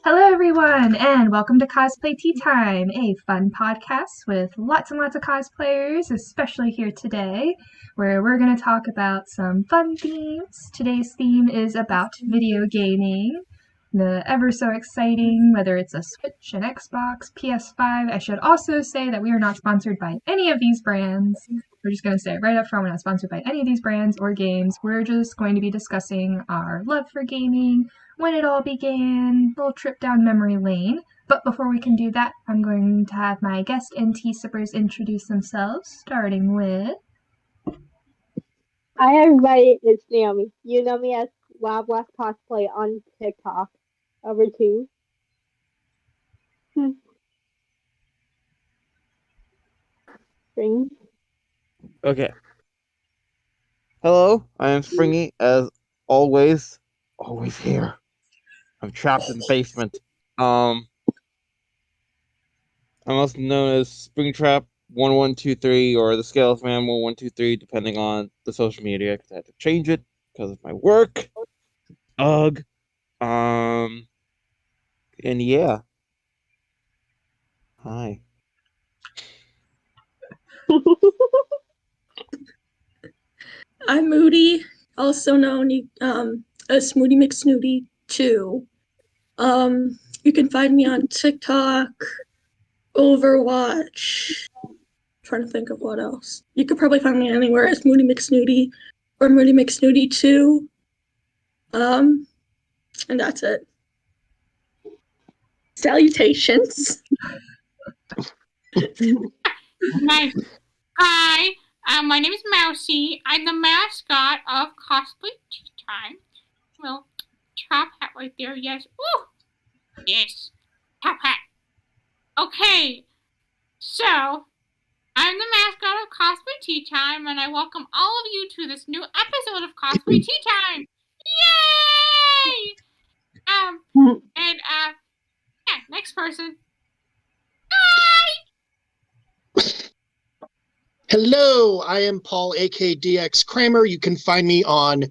Hello, everyone, and welcome to Cosplay Tea Time, a fun podcast with lots and lots of cosplayers, especially here today, where we're going to talk about some fun themes. Today's theme is about video gaming, the ever so exciting, whether it's a Switch, an Xbox, PS5. I should also say that we are not sponsored by any of these brands. We're just going to say it right up front, we're not sponsored by any of these brands or games. We're just going to be discussing our love for gaming, when it all began, a little trip down memory lane. But before we can do that, I'm going to have my guest and tea sippers introduce themselves, starting with... Hi everybody, it's Naomi. You know me as Cosplay on TikTok. Over to Spring. Okay. Hello, I am Springy, as always here. I'm trapped in the basement. I'm also known as Springtrap 1123 or the Scales Man 1123, depending on the social media, because I had to change it because of my work. Ugh. And yeah. Hi. I'm Moody, also known as Moody McSnooty 2. You can find me on TikTok, Overwatch. Trying to think of what else. You could probably find me anywhere as Moody McSnooty or Moody McSnooty 2. And that's it. Salutations. Nice. Hi, my name is Mousey. I'm the mascot of Cosplay Tea Time. Well, top hat right there, yes. Ooh! Yes, top hat. Okay, so, I'm the mascot of Cosplay Tea Time, and I welcome all of you to this new episode of Cosplay Tea Time. Yay! Yeah, next person. Hello, I am Paul, aka DX Kramer. You can find me on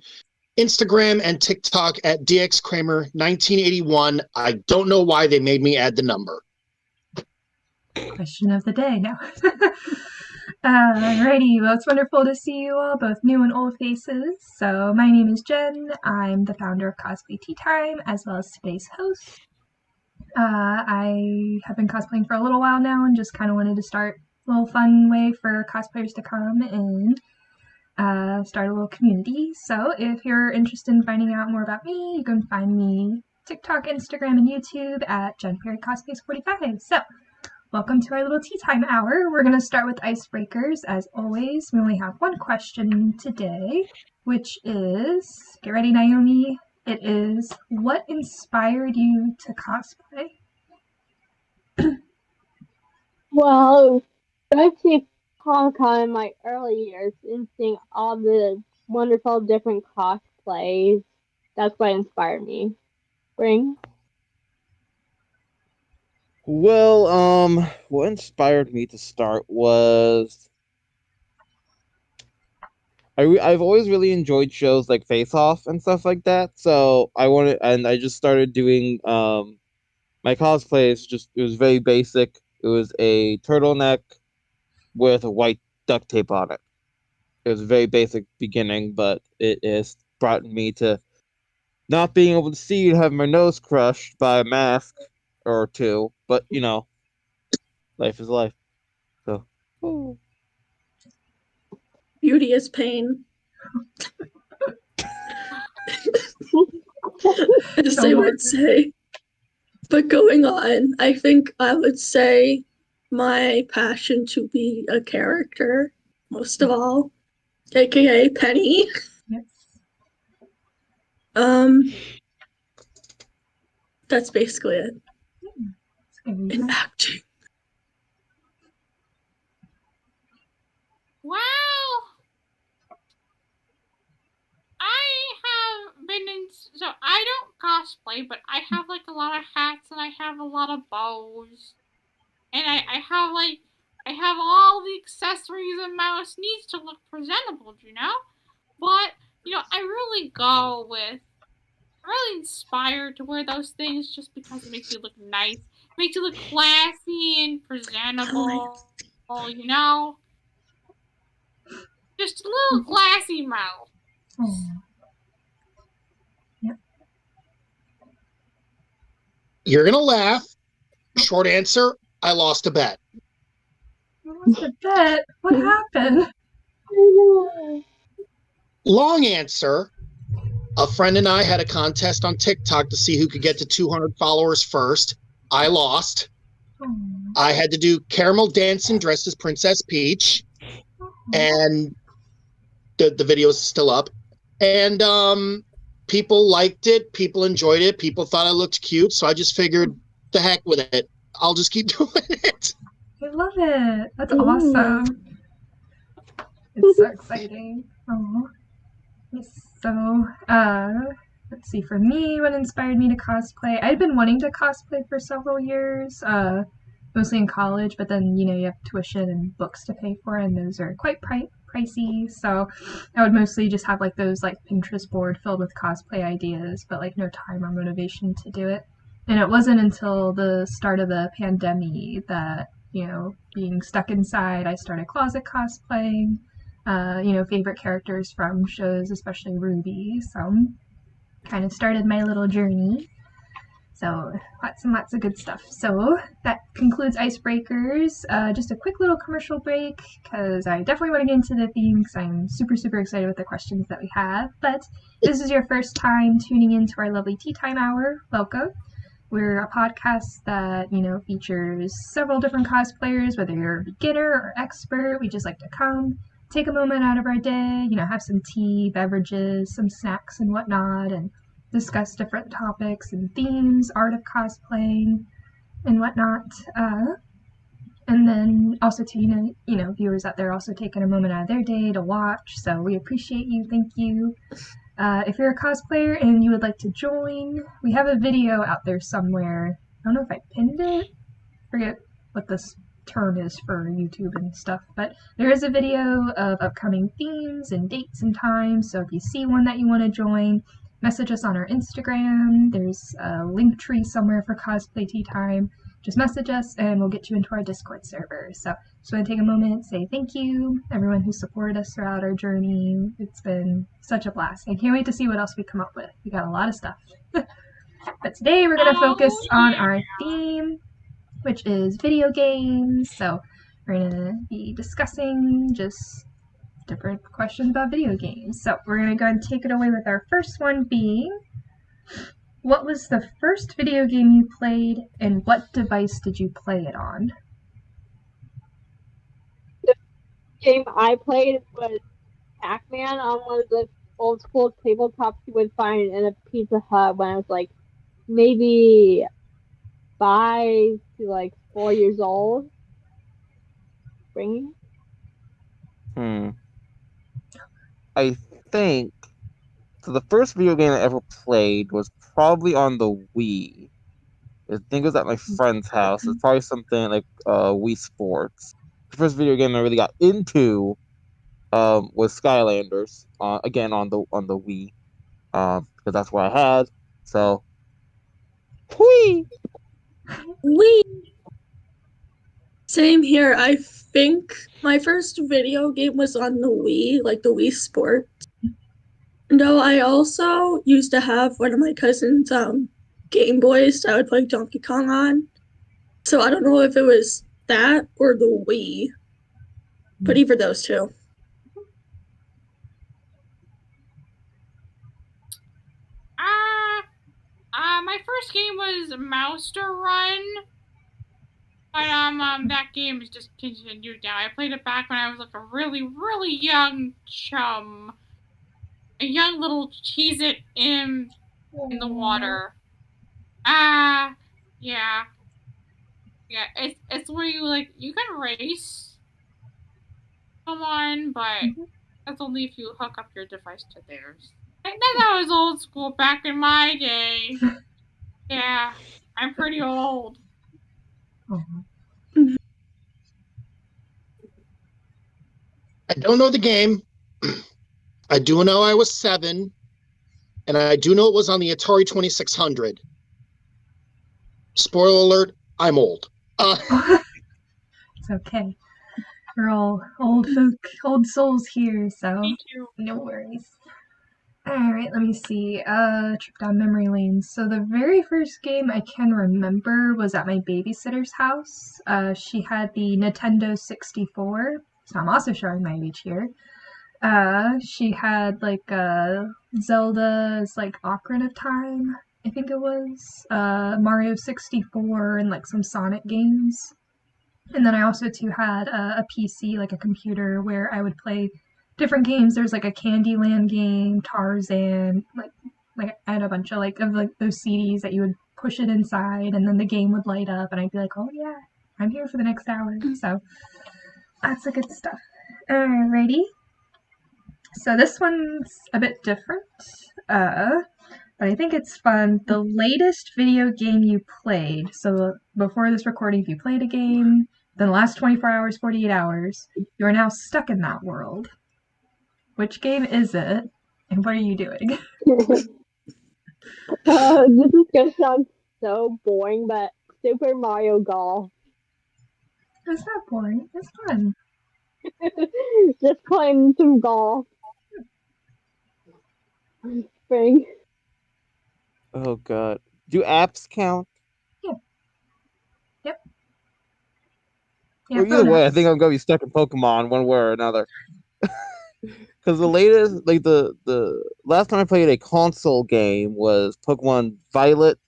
Instagram and TikTok at DX Kramer 1981. I don't know why they made me add the number. Question of the day now. Alrighty, well, it's wonderful to see you all, both new and old faces. So, my name is Jen. I'm the founder of Cosplay Tea Time, as well as today's host. I have been cosplaying for a little while now and just kind of wanted to start a little fun way for cosplayers to come and start a little community. So if you're interested in finding out more about me, you can find me TikTok, Instagram, and YouTube at Jen Perry Cosplays 45. So welcome to our little tea time hour. We're going to start with icebreakers. As always, we only have one question today, which is, get ready, Naomi. It is, what inspired you to cosplay? Well, I see Comic-Con in my early years and seeing all the wonderful different cosplays. That's what inspired me. Spring? Well, what inspired me to start was I've always really enjoyed shows like Face Off and stuff like that. So I just started doing my cosplays. It was very basic. It was a turtleneck with a white duct tape on it. It was a very basic beginning, but it has brought me to not being able to see and have my nose crushed by a mask or two. But life is life. So. Ooh. Beauty is pain. As I would say. But going on, I think I would say my passion to be a character, most of all, aka Penny. Yes. That's basically it. In acting. Wow! I have been in, so I don't cosplay, but I have like a lot of hats and I have a lot of bows. And I have all the accessories a mouse needs to look presentable, you know? But, I really go with really inspired to wear those things just because it makes you look nice. It makes you look classy and presentable, you know? Just a little classy mouth. Oh. Yep. You're gonna laugh. Short answer, I lost a bet. You lost a bet? What happened? Long answer, a friend and I had a contest on TikTok to see who could get to 200 followers first. I lost. Oh. I had to do caramel dancing dressed as Princess Peach, and the video is still up. And people liked it. People enjoyed it. People thought I looked cute. So I just figured, the heck with it. I'll just keep doing it. I love it. That's awesome. It's so exciting. Oh. So, let's see. For me, what inspired me to cosplay? I'd been wanting to cosplay for several years, mostly in college, but then, you have tuition and books to pay for, and those are quite pricey. So I would mostly just have those Pinterest board filled with cosplay ideas, but no time or motivation to do it. And it wasn't until the start of the pandemic that, being stuck inside, I started closet cosplaying, favorite characters from shows, especially Ruby. So kind of started my little journey. So lots and lots of good stuff. So that concludes Icebreakers. Just a quick little commercial break because I definitely want to get into the theme because I'm super, super excited with the questions that we have. But if this is your first time tuning into our lovely Tea Time Hour, welcome. We're a podcast that, features several different cosplayers, whether you're a beginner or expert. We just like to come, take a moment out of our day, have some tea, beverages, some snacks and whatnot, and discuss different topics and themes, art of cosplaying and whatnot. And then also to, viewers out there also taking a moment out of their day to watch. So we appreciate you. Thank you. If you're a cosplayer and you would like to join, we have a video out there somewhere. I don't know if I pinned it. Forget what this term is for YouTube and stuff, but there is a video of upcoming themes and dates and times. So if you see one that you want to join, message us on our Instagram. There's a link tree somewhere for Cosplay Tea Time. Just message us and we'll get you into our Discord server. So just want to take a moment, say thank you, everyone who supported us throughout our journey. It's been such a blast. I can't wait to see what else we come up with. We got a lot of stuff. But today we're going to focus on our theme, which is video games. So we're going to be discussing just different questions about video games. So we're going to go and take it away with our first one being, what was the first video game you played and what device did you play it on? The game I played was Pac-Man on one of the old school tabletops you would find in a Pizza Hut when I was maybe 5 to 4 years old. Springy? I think so. The first video game I ever played was probably on the Wii. I think it was at my friend's house. It's probably something like Wii Sports. The first video game I really got into was Skylanders. Again on the Wii, because that's what I had. So, Wii. Same here. I think my first video game was on the Wii, the Wii Sports. No, I also used to have one of my cousins' Game Boys that I would play Donkey Kong on. So I don't know if it was that or the Wii, but either those two. My first game was Mouster Run. But that game is just continued now. I played it back when I was a really, really young chum. A young little Cheez-It in the water. Yeah. Yeah, it's where you can race someone, but that's only if you hook up your device to theirs. And then that was old school back in my day. Yeah, I'm pretty old. I don't know the game. I do know I was 7. and I do know it was on the Atari 2600. Spoiler alert, I'm old. It's okay. We're all old folk, old souls here, so Me too. no worries. Alright, let me see. Trip down memory lane. So the very first game I can remember was at my babysitter's house. She had the Nintendo 64, so I'm also showing my age here. She had like Zelda's like Ocarina of Time, I think it was. Mario 64 and like some Sonic games. And then I also too had a PC, like a computer, where I would play different games. There's like a Candyland game, Tarzan, like I had a bunch of like those CDs that you would push it inside, and then the game would light up, and I'd be like, oh yeah, I'm here for the next hour. So that's the good stuff. Alrighty. So this one's a bit different, but I think it's fun. The latest video game you played. So before this recording, if you played a game, then the last 24 hours, 48 hours, you are now stuck in that world. Which game is it, and what are you doing? This is gonna sound so boring, but Super Mario Golf. It's not boring. It's fun. Just playing some golf. Spring. Oh god. Do apps count? Yep. Or either way, I think I'm gonna be stuck in Pokemon one way or another. Because the latest, like the last time I played a console game was Pokemon Violet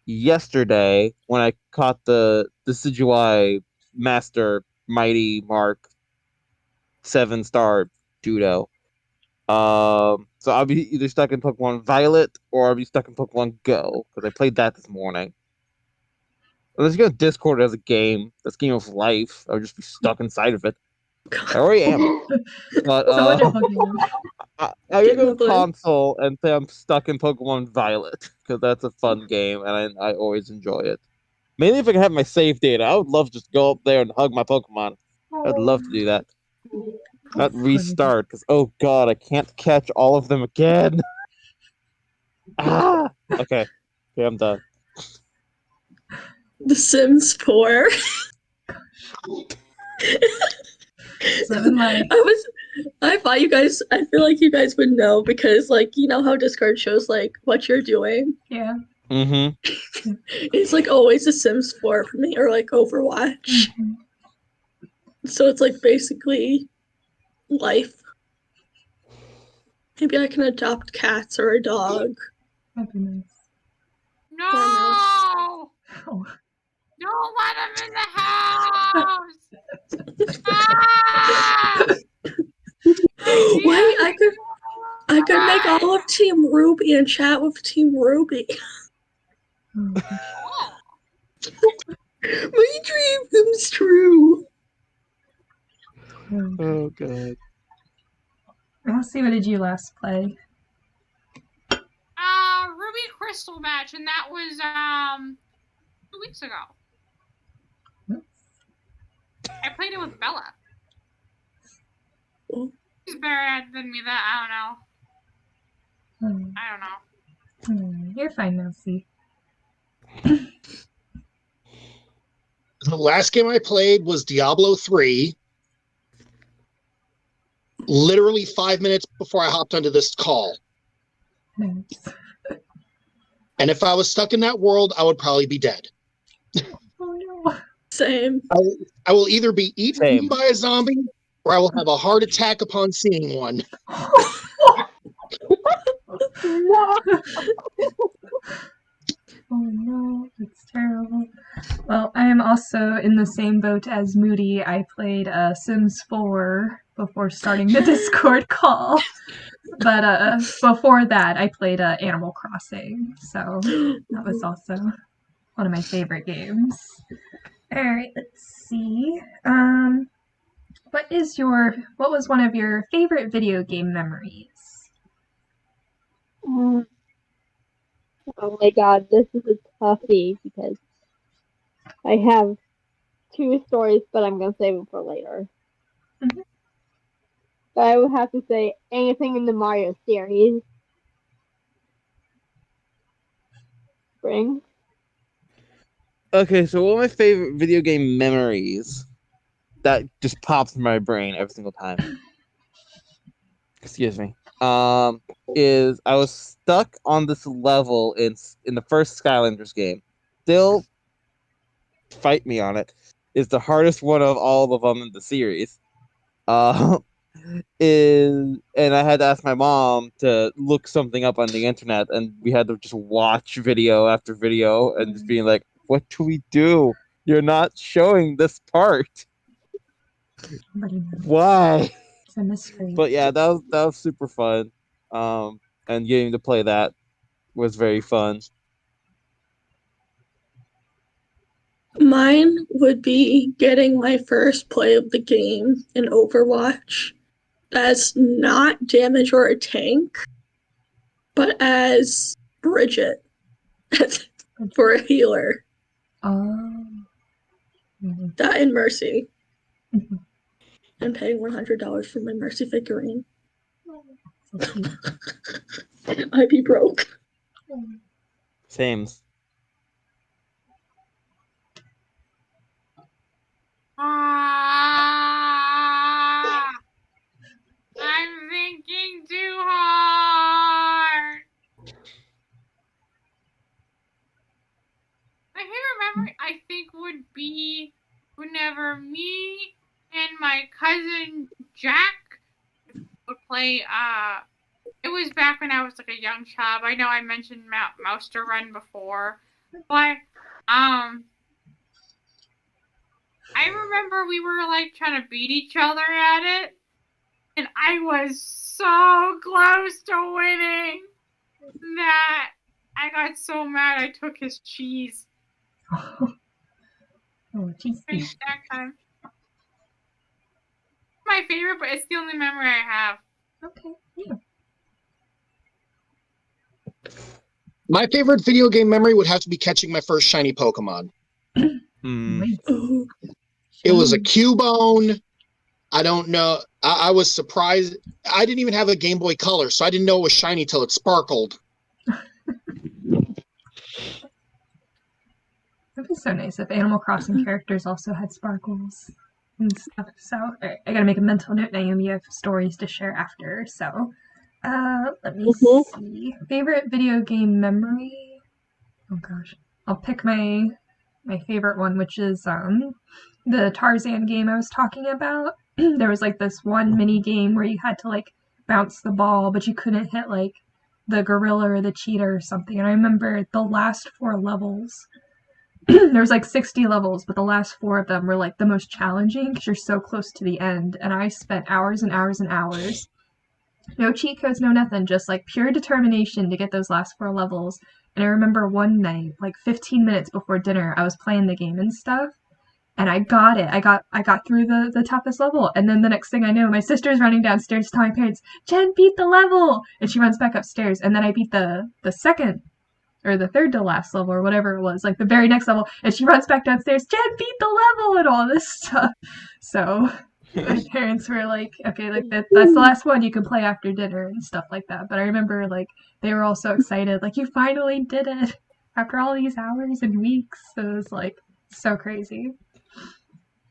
yesterday when I caught the Decidueye Master Mighty Mark 7-star Judo. So I'll be either stuck in Pokemon Violet or I'll be stuck in Pokemon Go because I played that this morning. Unless you go Discord as a game, that's Game of Life, I would just be stuck inside of it. I already am. But It's a wonderful game. I'm gonna go console and say I'm stuck in Pokemon Violet because that's a fun game and I always enjoy it. Mainly if I can have my save data, I would love to just go up there and hug my Pokemon. I'd love to do that. Not restart because oh god, I can't catch all of them again. Okay, I'm done. The Sims 4. I thought you guys, I feel like you guys would know because, like, you know how Discord shows, like, what you're doing? Yeah. Mm-hmm. It's, like, always The Sims 4 for me, or, like, Overwatch. Mm-hmm. So it's, like, basically life. Maybe I can adopt cats or a dog. That'd be nice. No! Oh. Don't let him in the house! Ah! Wait, I could make all of Team Ruby and chat with Team Ruby. Oh. My dream comes true. Oh god. Let's see, what did you last play? Ruby Crystal match, and that was 2 weeks ago. I played it with Bella. She's better at than me. That I don't know. I don't know. You're fine, Mousey. The last game I played was Diablo 3. Literally 5 minutes before I hopped onto this call. Nice. And if I was stuck in that world, I would probably be dead. Oh no. Same. I will either be eaten by a zombie or I will have a heart attack upon seeing one. No. Oh no, that's terrible. Well, I am also in the same boat as Moody. I played Sims 4 before starting the Discord call. But before that, I played Animal Crossing. So that was also one of my favorite games. Alright, let's see. What was one of your favorite video game memories? Oh my god, this is a toughie because I have 2 stories, but I'm gonna save them for later. Mm-hmm. But I would have to say anything in the Mario series. Spring? Okay, so one of my favorite video game memories that just pops in my brain every single time. Excuse me. Is I was stuck on this level in the first Skylanders game. Still fight me on it. It's the hardest one of all of them in the series. And I had to ask my mom to look something up on the internet, and we had to just watch video after video and just being like, what do we do? You're not showing this part. Why? It's a mystery. But yeah, that was super fun. And getting to play that was very fun. Mine would be getting my first play of the game in Overwatch as not Damage or a tank, but as Bridget for a healer. Oh. That and Mercy. And paying $100 for my Mercy figurine. So cute. I'd be broke. Same. I'm thinking too hard. My favorite memory, I think, would be whenever me and my cousin Jack would play. It was back when I was like a young child. I know I mentioned Mouse Run before, but I remember we were like trying to beat each other at it, and I was so close to winning that I got so mad I took his cheese. Oh, cheese. That time. My favorite, but it's the only memory I have. Okay, yeah. My favorite video game memory would have to be catching my first shiny Pokemon. Nice. It was a Cubone. I don't know. I was surprised. I didn't even have a Game Boy Color, so I didn't know it was shiny till it sparkled. That'd be so nice if Animal Crossing characters also had sparkles and stuff. So I gotta make a mental note, Naomi. You have stories to share after. So let me see. Favorite video game memory? Oh gosh. I'll pick my favorite one, which is the Tarzan game I was talking about. There was like this one mini game where you had to like bounce the ball, but you couldn't hit like the gorilla or the cheetah or something. And I remember the last 4 levels. There was like 60 levels, but the last 4 of them were like the most challenging because you're so close to the end. And I spent hours and hours and hours. No cheat codes, no nothing, just like pure determination to get those last 4 levels. And I remember one night, like 15 minutes before dinner, I was playing the game and stuff, and I got it. I got through the toughest level, and then the next thing I know, my sister's running downstairs telling my parents, "Jen beat the level!" And she runs back upstairs, and then I beat the second or the third to last level or whatever it was, like the very next level, and she runs back downstairs, "Jen beat the level!" and all this stuff. So my parents were like, okay, like that's the last one, you can play after dinner and stuff like that. But I remember like they were all so excited, like, you finally did it after all these hours and weeks. So it was like so crazy.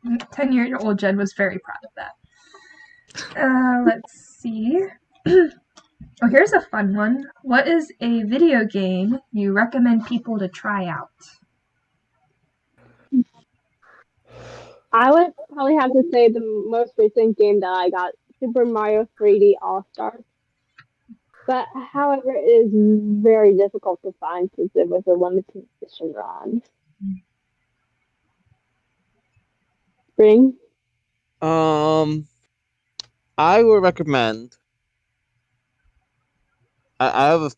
10-year-old Jen was very proud of that. Let's see. Oh, here's a fun one. What is a video game you recommend people to try out? I would probably have to say the most recent game that I got, Super Mario 3D All-Stars. But, however, it is very difficult to find since it was a limited edition run. Spring? I would recommend. I have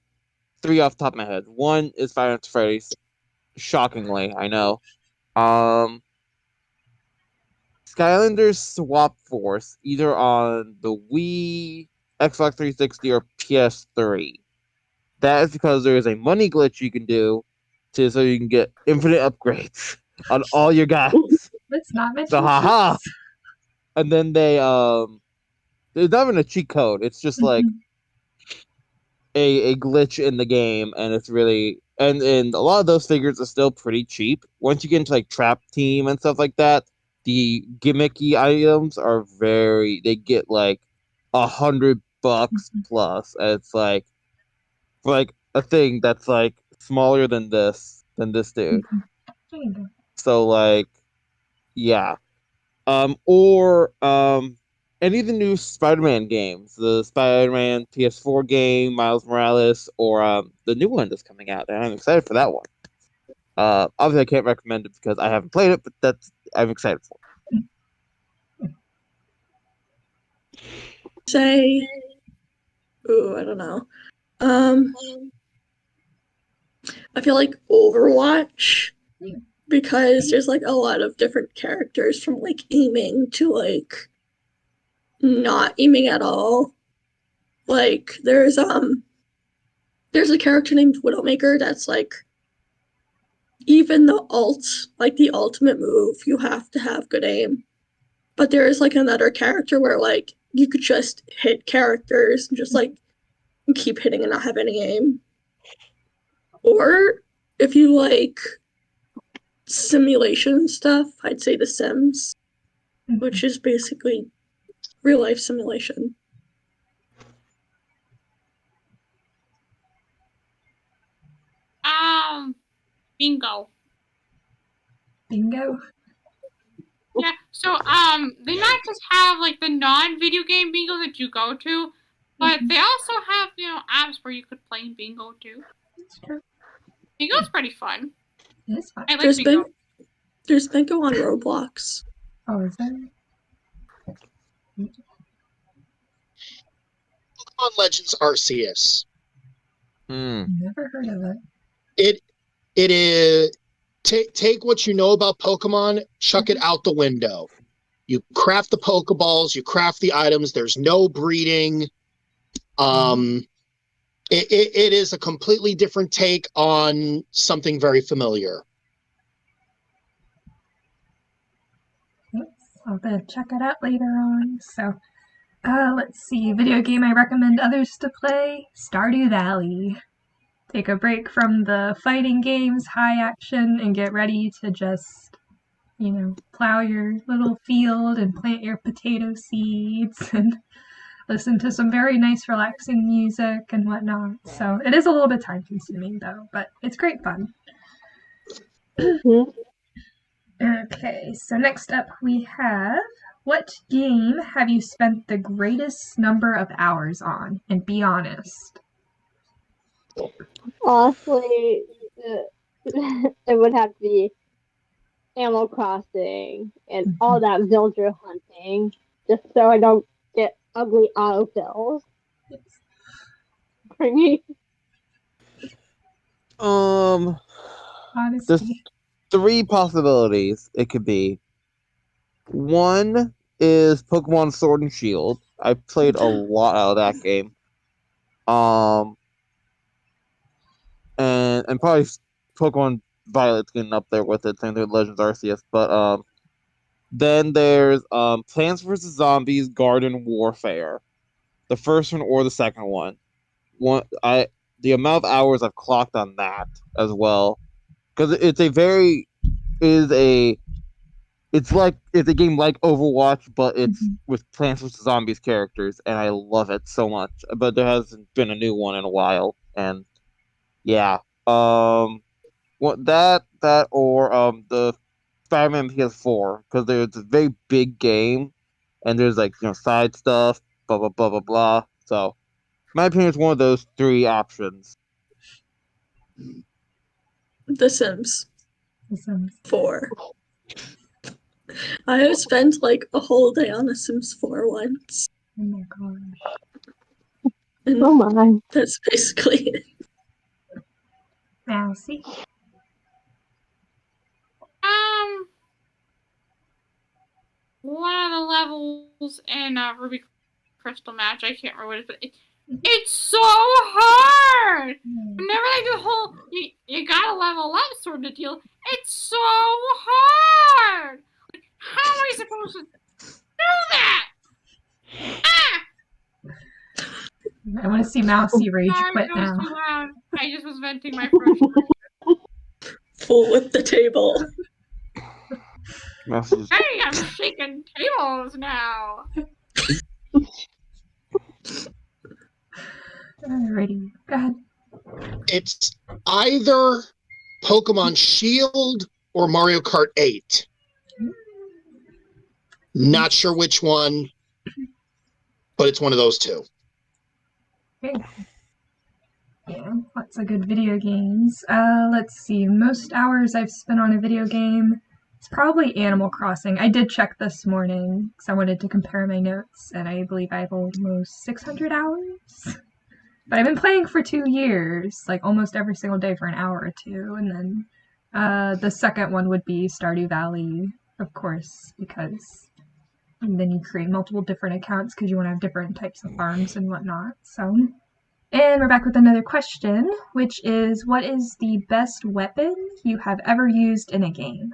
3 off the top of my head. One is Five Nights at Freddy's. Shockingly, I know. Skylanders Swap Force, either on the Wii, Xbox 360, or PS3. That is because there is a money glitch you can do so you can get infinite upgrades on all your guys. Let's not mention So haha. And then there's not even a cheat code. It's just like a glitch in the game, and it's really and a lot of those figures are still pretty cheap. Once you get into like Trap Team and stuff like that, the gimmicky items are they get like $100 plus. And it's like for like a thing that's like smaller than this dude. There you go. So like yeah. Or any of the new Spider-Man games, the Spider-Man PS4 game, Miles Morales, or the new one that's coming out. And I'm excited for that one. Obviously I can't recommend it because I haven't played it, but I'm excited for it. Say, I don't know. I feel like Overwatch, because there's like a lot of different characters, from like aiming to like not aiming at all. Like there's a character named Widowmaker that's like, even the the ultimate move, you have to have good aim. But there is like another character where like you could just hit characters and just like keep hitting and not have any aim. Or if you like simulation stuff, I'd say The Sims, which is basically real life simulation. Bingo. Bingo? Yeah, so they not just have like the non-video game bingo that you go to, but they also have, apps where you could play bingo too. That's true. Bingo's pretty fun. It is fun. I like bingo. There's bingo on Roblox. Oh, is there? Pokemon Legends Arceus. Never heard of it. It is take what you know about Pokemon, chuck it out the window. You craft the Pokeballs, you craft the items. There's no breeding. It is a completely different take on something very familiar. I'll have to check it out later on. So, let's see. Video game I recommend others to play: Stardew Valley. Take a break from the fighting games, high action, and get ready to just, plow your little field and plant your potato seeds and listen to some very nice, relaxing music and whatnot. So it is a little bit time consuming though, but it's great fun. Okay, so next up we have, what game have you spent the greatest number of hours on? And be honest. Honestly, it would have to be Animal Crossing and all that villager hunting, just so I don't get ugly autofills. Springy. Honestly. There's 3 possibilities it could be. One is Pokemon Sword and Shield. I played a lot out of that game. And probably Pokemon Violet's getting up there with it, same thing with Legends Arceus. But then there's Plants vs. Zombies Garden Warfare. The first one or the second one. The amount of hours I've clocked on that as well. Because it's a game like Overwatch, but it's with Plants vs. Zombies characters, and I love it so much. But there hasn't been a new one in a while, and yeah. That or the Spider-Man PS4, because there's a very big game, and there's like side stuff, blah blah blah blah blah. So, my opinion is one of those 3 options. The Sims. The Sims 4. I have spent like a whole day on The Sims 4 once. Oh my gosh. And Oh my. that's basically it. Mousey. One of the levels in Ruby Crystal Match, I can't remember what it is, but it's so hard! Whenever I do the whole, you gotta level up sort of deal, it's so hard! Like, how am I supposed to do that? I want to see Mousey rage Sorry, quit that was now. too loud. I just was venting my frustration. Full with the table. Messages. Hey, I'm shaking tables now. Alrighty, go ahead. It's either Pokemon Shield or Mario Kart 8. Not sure which one, but it's one of those two. Okay. Yeah, lots of good video games. Let's see. Most hours I've spent on a video game, it's probably Animal Crossing. I did check this morning because I wanted to compare my notes, and I believe I have almost 600 hours. But I've been playing for 2 years, like almost every single day for an hour or two. And then the second one would be Stardew Valley, of course, because then you create multiple different accounts because you want to have different types of farms and whatnot. So, and we're back with another question, which is, what is the best weapon you have ever used in a game?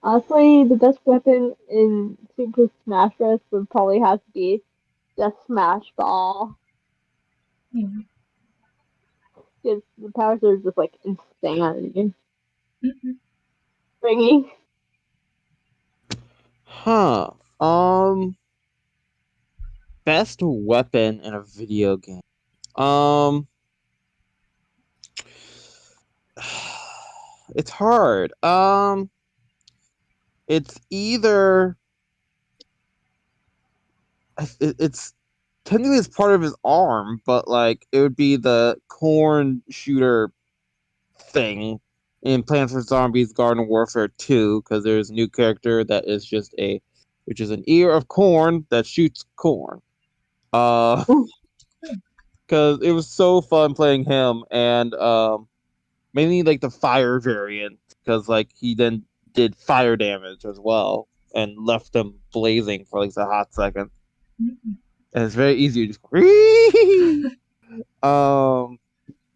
Honestly, the best weapon in Super Smash Bros. Would probably have to be the Smash Ball. Yeah. Because the powers are just like insanity. Mhm. Springy. Huh. Best weapon in a video game. It's hard. It's either it's technically it's part of his arm, but like it would be the corn shooter thing in Plants vs Zombies Garden Warfare 2, because there's a new character that is just which is an ear of corn that shoots corn. Because it was so fun playing him, and mainly like the fire variant, because like he then did fire damage as well and left them blazing for like a hot second. And it's very easy to just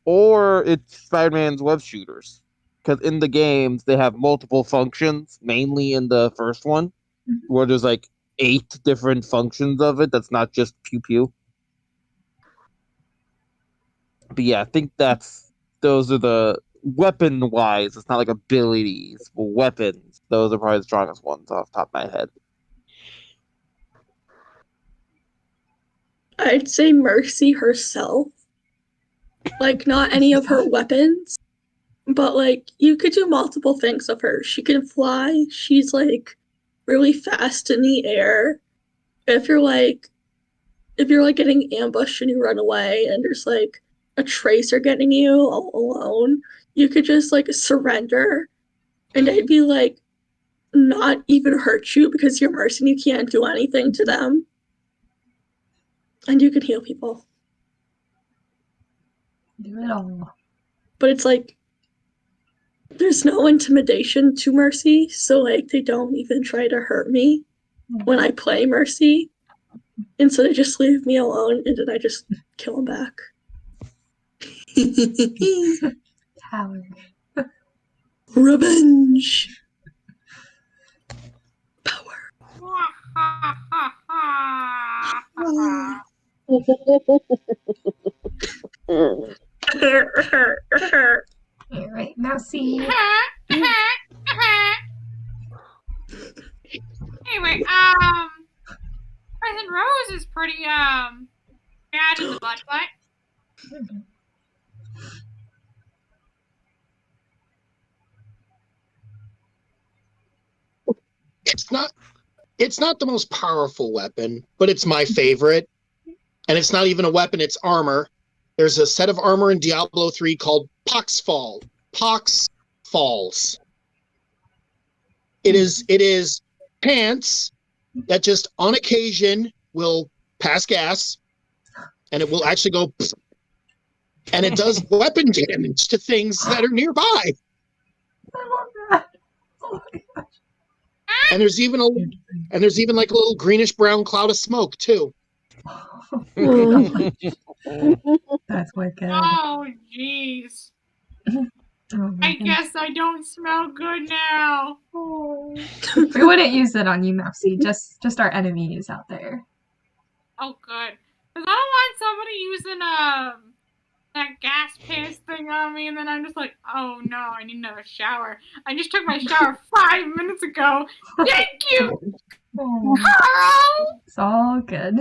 or it's Spider-Man's web shooters, because in the games they have multiple functions, mainly in the first one, where there's like 8 different functions of it. That's not just pew pew. But yeah, I think those are the weapon wise. It's not like abilities, but weapons. Those are probably the strongest ones off the top of my head. I'd say Mercy herself. Like, not any of her weapons, but like, you could do multiple things with her. She can fly. She's like really fast in the air. If you're getting ambushed and you run away and there's like a tracer getting you all alone, you could just like surrender and they'd be like not even hurt you because you're Mercy and you can't do anything to them. And you can heal people. Do it all. But it's like there's no intimidation to Mercy, so like they don't even try to hurt me when I play Mercy. And so they just leave me alone and then I just kill them back. Tower. Revenge. Power. Alright, Mousey. Anyway, President Rose is pretty bad in the butt. It's not the most powerful weapon, but it's my favorite. And it's not even a weapon, it's armor. There's a set of armor in Diablo 3 called Pox Falls. It is pants that just on occasion will pass gas, and it will actually go pfft, and it does weapon damage to things that are nearby. I love that. Oh my gosh. And there's even like a little greenish brown cloud of smoke too. That's wicked. Oh, jeez. Oh, I guess I don't smell good now. We wouldn't use it on you, Mousey. Just our enemies out there. oh, good. Because I don't want somebody using that gas pants thing on me, and then I'm just like, oh no, I need another shower. I just took my shower 5 minutes ago. Thank you, Oh, Carl! it's all good.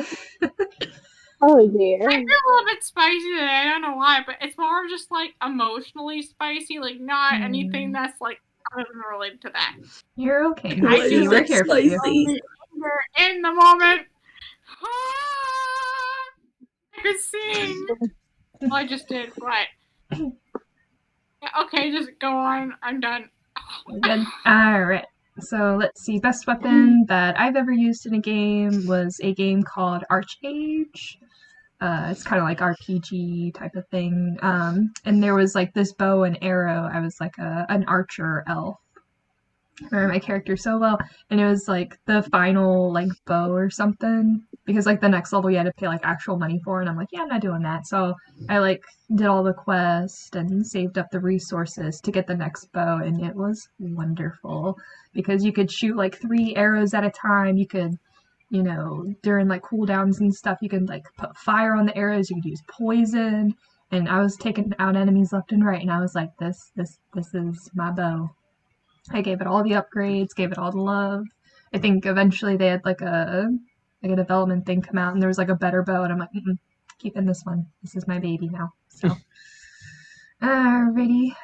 Oh dear. I feel a little bit spicy today. I don't know why, but it's more of just like emotionally spicy, like not anything that's like other than related to that. You're okay, Why Mousey. is We're it here for you. spicy? You're in the moment. I could sing. Well, I just did, but yeah, okay, just go on. I'm done. Good. Alright. So let's see. Best weapon that I've ever used in a game was a game called Archage. It's kind of like RPG type of thing. And there was like this bow and arrow. I was like an archer elf. I remember my character so well, and it was like the final like bow or something, because like the next level you had to pay like actual money for, and I'm like, yeah, I'm not doing that. So I like did all the quest and saved up the resources to get the next bow, and it was wonderful because you could shoot like 3 arrows at a time. You could, you know, during like cooldowns and stuff, you could like put fire on the arrows. You could use poison, and I was taking out enemies left and right, and I was like, this is my bow. I gave it all the upgrades, gave it all the love. I think eventually they had like a development thing come out, and there was like a better bow, and I'm like, keeping this one. This is my baby now. So, alrighty.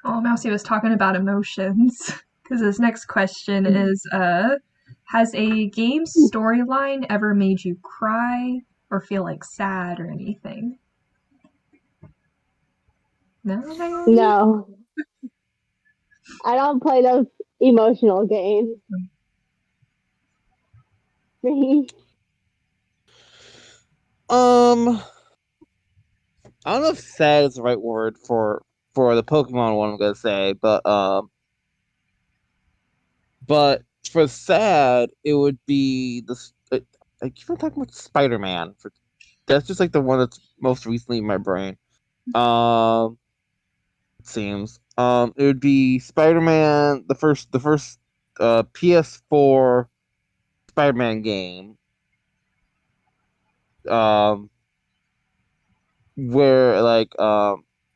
Oh, Mousey was talking about emotions because this next question is, has a game storyline ever made you cry or feel like sad or anything? No, Naomi? No. I don't play those emotional games. I don't know if sad is the right word for the Pokemon one I'm gonna say, but for sad it would be I keep on talking about Spider-Man. That's just like the one that's most recently in my brain. It seems it would be Spider-Man, the first PS4 Spider-Man game. Where like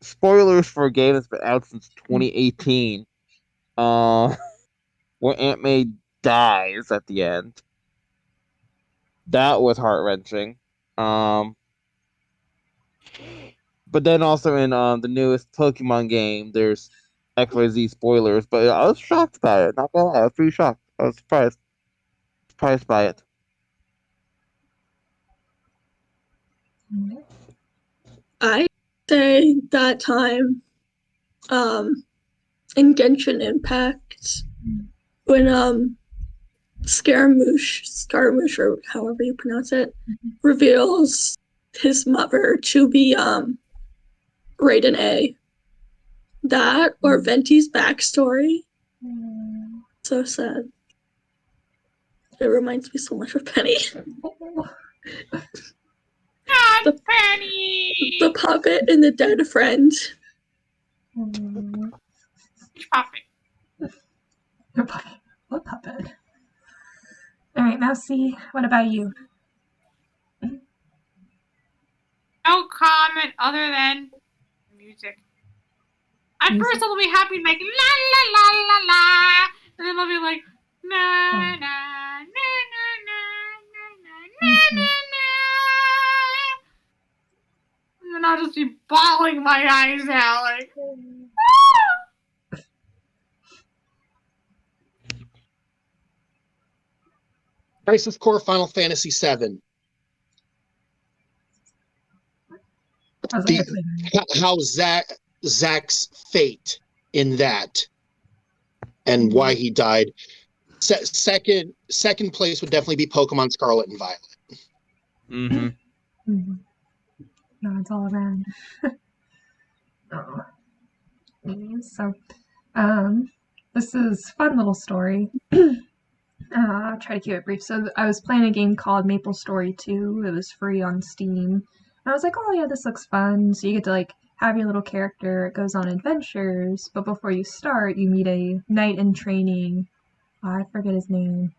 spoilers for a game that's been out since 2018. Where Aunt May dies at the end. That was heart-wrenching. But then also in the newest Pokemon game, there's XYZ spoilers. But I was shocked by it. Not gonna lie, I was pretty shocked. I was surprised by it. I say that time in Genshin Impact when Scaramouche or however you pronounce it, reveals his mother to be Raiden A. That or Venti's backstory. So sad. It reminds me so much of Penny. God, Penny! The puppet and the dead friend. Which puppet? Your puppet. What puppet? Alright, Mousey, what about you? No comment other than music. At first I'll be happy and like la la la la la, and then I'll be like na na na na na na na na na, and then I'll just be bawling my eyes out like. Crisis Core Final Fantasy VII. How Zack's fate in that and why he died. Second place would definitely be Pokemon Scarlet and Violet. No, it's all around. So, this is a fun little story. I'll try to keep it brief. So I was playing a game called Maple Story 2. It was free on Steam. And I was like, oh yeah, this looks fun. So you get to like have your little character. It goes on adventures. But before you start, you meet a knight in training. Oh, I forget his name.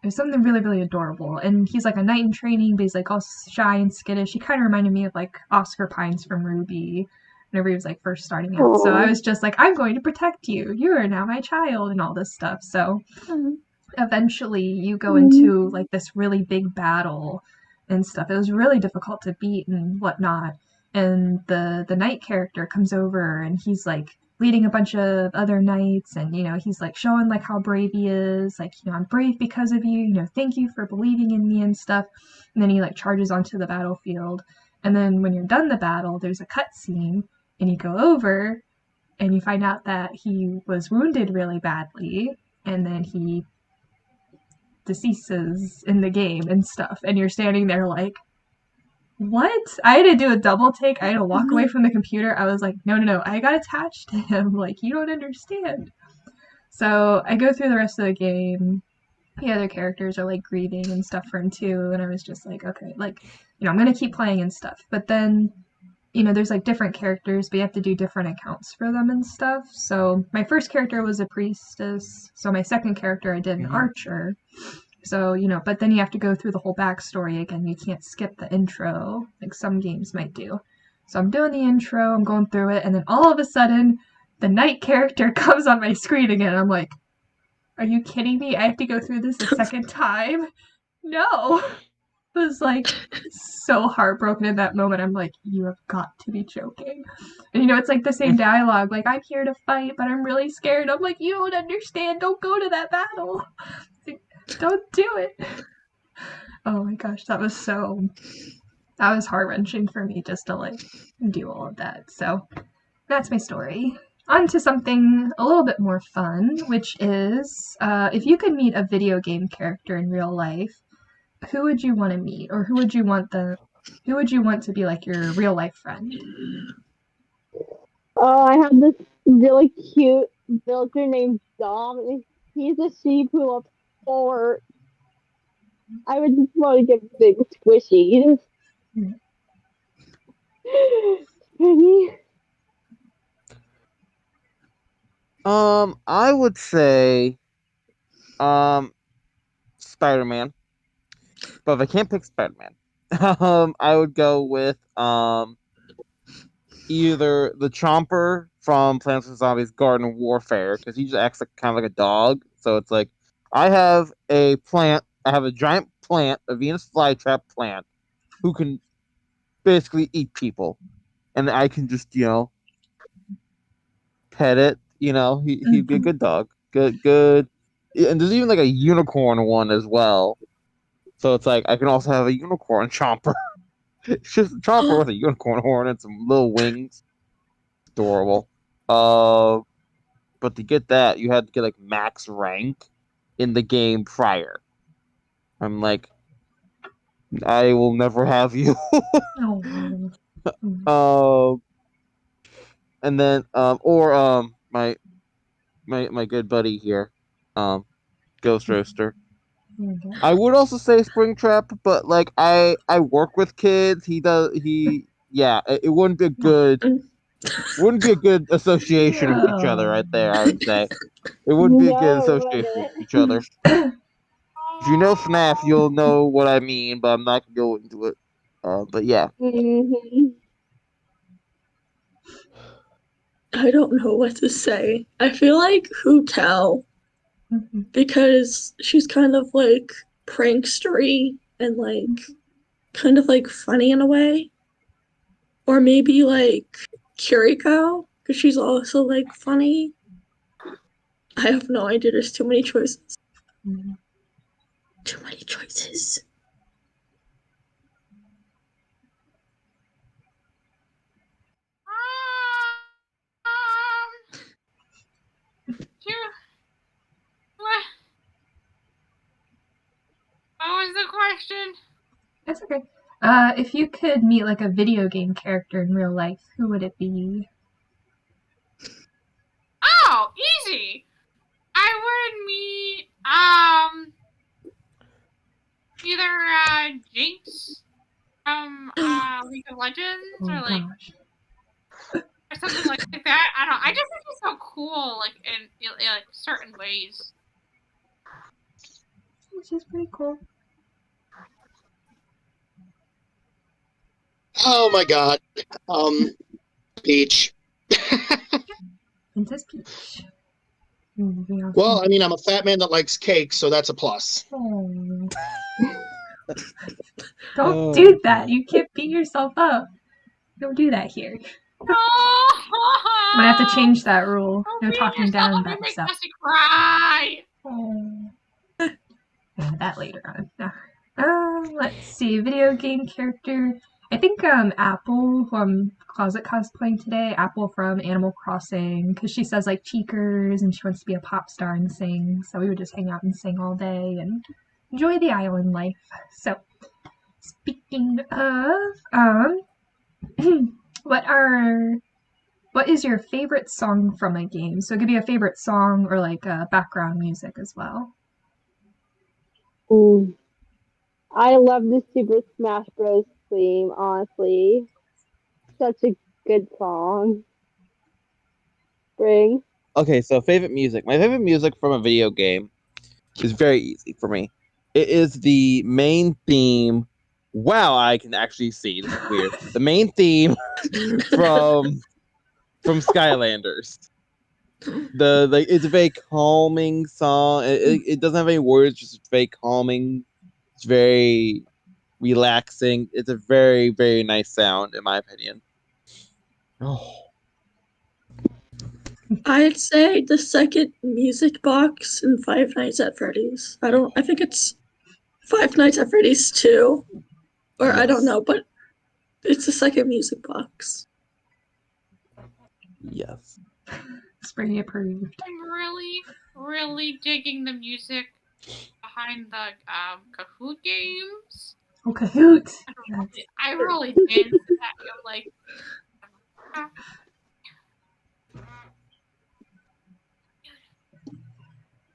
It was something really, really adorable. And he's like a knight in training, but he's like all shy and skittish. He kind of reminded me of like Oscar Pines from Ruby whenever he was like first starting out. So I was just like, I'm going to protect you. You are now my child and all this stuff. So eventually you go into like this really big battle and stuff. It was really difficult to beat and whatnot. And the knight character comes over and he's like leading a bunch of other knights, and he's like showing like how brave he is, like I'm brave because of you, thank you for believing in me and stuff. And then he like charges onto the battlefield, and then when you're done the battle, there's a cutscene, and you go over and you find out that he was wounded really badly, and then he deceases in the game and stuff, and you're standing there like, what? I had to do a double take. I had to walk away from the computer. I was like, no, I got attached to him. Like, you don't understand. So I go through the rest of the game. The other characters are like grieving and stuff for him too. And I was just like, okay, like, I'm going to keep playing and stuff. But then, there's like different characters, but you have to do different accounts for them and stuff. So my first character was a priestess. So my second character, I did an archer. So, but then you have to go through the whole backstory again. You can't skip the intro, like some games might do. So I'm doing the intro, I'm going through it, and then all of a sudden, the knight character comes on my screen again. I'm like, are you kidding me? I have to go through this a second time? No. I was like so heartbroken in that moment. I'm like, you have got to be joking. And it's like the same dialogue, like, I'm here to fight, but I'm really scared. I'm like, you don't understand. Don't go to that battle. Don't do it. Oh my gosh, that was heart-wrenching for me just to like do all of that. So that's my story. On to something a little bit more fun, which is if you could meet a video game character in real life, who would you want to meet, or who would you want to be like your real life friend? Oh, I have this really cute villager named Dom. He's a sheep who loves sport. I would just want to give big squishies. I would say, Spider-Man. But if I can't pick Spider-Man, I would go with either the Chomper from Plants vs. Zombies Garden Warfare, because he just acts like kind of like a dog. So it's like, I have a giant plant, a Venus flytrap plant, who can basically eat people, and I can just pet it. He'd be a good dog, good. And there's even like a unicorn one as well. So it's like I can also have a unicorn Chomper. It's just a Chomper with a unicorn horn and some little wings. Adorable. But to get that, you had to get like max rank in the game prior. I'm like, I will never have you. And then my good buddy here, Ghost Roaster. I would also say Springtrap, but like I work with kids. It wouldn't be a good association with each other right there. I would say it wouldn't be a good association with each other. If you know FNAF, you'll know what I mean, but I'm not gonna go into it. But yeah. I don't know what to say. I feel like Hutel, because she's kind of like prankstery and like kind of like funny in a way. Or maybe like Kiriko, because she's also like funny. I have no idea. There's too many choices. Too many choices. What was the question? That's okay. If you could meet like a video game character in real life, who would it be? Oh, easy. I would meet either Jinx from League of Legends or something like that. I don't know. I just think he's so cool, like in like certain ways. which is pretty cool. Oh my god. Peach. Princess Peach. Anything else? Well, I mean, I'm a fat man that likes cake, so that's a plus. Oh. Don't do that. You can't beat yourself up. Don't do that here. I'm gonna have to change that rule. No talking down about yourself. Cry. Oh. That later on. Let's see. Video game character. I think Apple from Closet Cosplaying today. Apple from Animal Crossing, because she says like cheekers and she wants to be a pop star and sing. So we would just hang out and sing all day and enjoy the island life. So speaking of, what is your favorite song from a game? So it could be a favorite song or like background music as well. Ooh. I love the Super Smash Bros. Theme, honestly. Such a good song. Spring. Okay, so favorite music. My favorite music from a video game is very easy for me. It is the main theme. Wow, I can actually see. This is weird. The main theme from Skylanders. It's a very calming song. It doesn't have any words, just very calming. It's very relaxing. It's a very, very nice sound, in my opinion. Oh. I'd say the second music box in Five Nights at Freddy's. I think it's Five Nights at Freddy's 2. Or Yes. I don't know, but it's the second music box. Yes. Springy approved. I'm really, really digging the music behind the Kahoot games. Oh, Kahoot! I really did that. I'm like,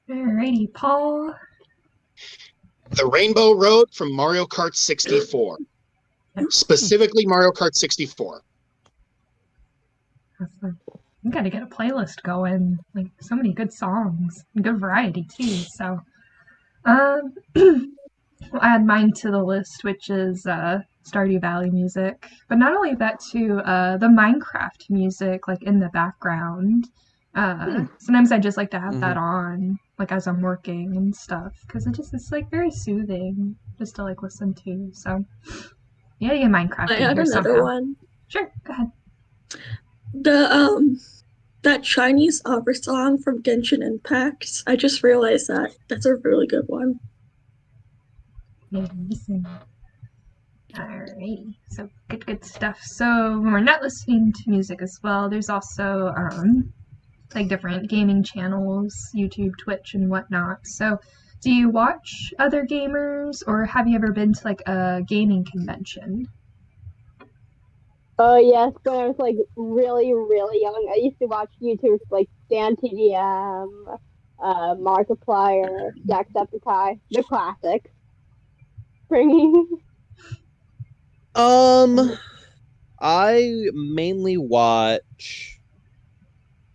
Alrighty, Paul. The Rainbow Road from Mario Kart 64. Specifically Mario Kart 64. You gotta get a playlist going. Like, so many good songs. And good variety, too. So, we'll add mine to the list, which is Stardew Valley music. But not only that, too, the Minecraft music, like, in the background. Sometimes I just like to have that on, like, as I'm working and stuff. Because it's, like, very soothing just to, like, listen to. So, yeah, Minecraft. I had another one. Sure, go ahead. That Chinese opera song from Genshin Impact. I just realized that. That's a really good one. Yeah, listen. Alrighty, so good stuff. So when we're not listening to music as well, there's also like different gaming channels, YouTube, Twitch, and whatnot. So do you watch other gamers, or have you ever been to like a gaming convention? Oh yes, when I was like really, really young, I used to watch YouTubers like Dan TDM, Markiplier, Jacksepticeye, the classics. Springy. I mainly watch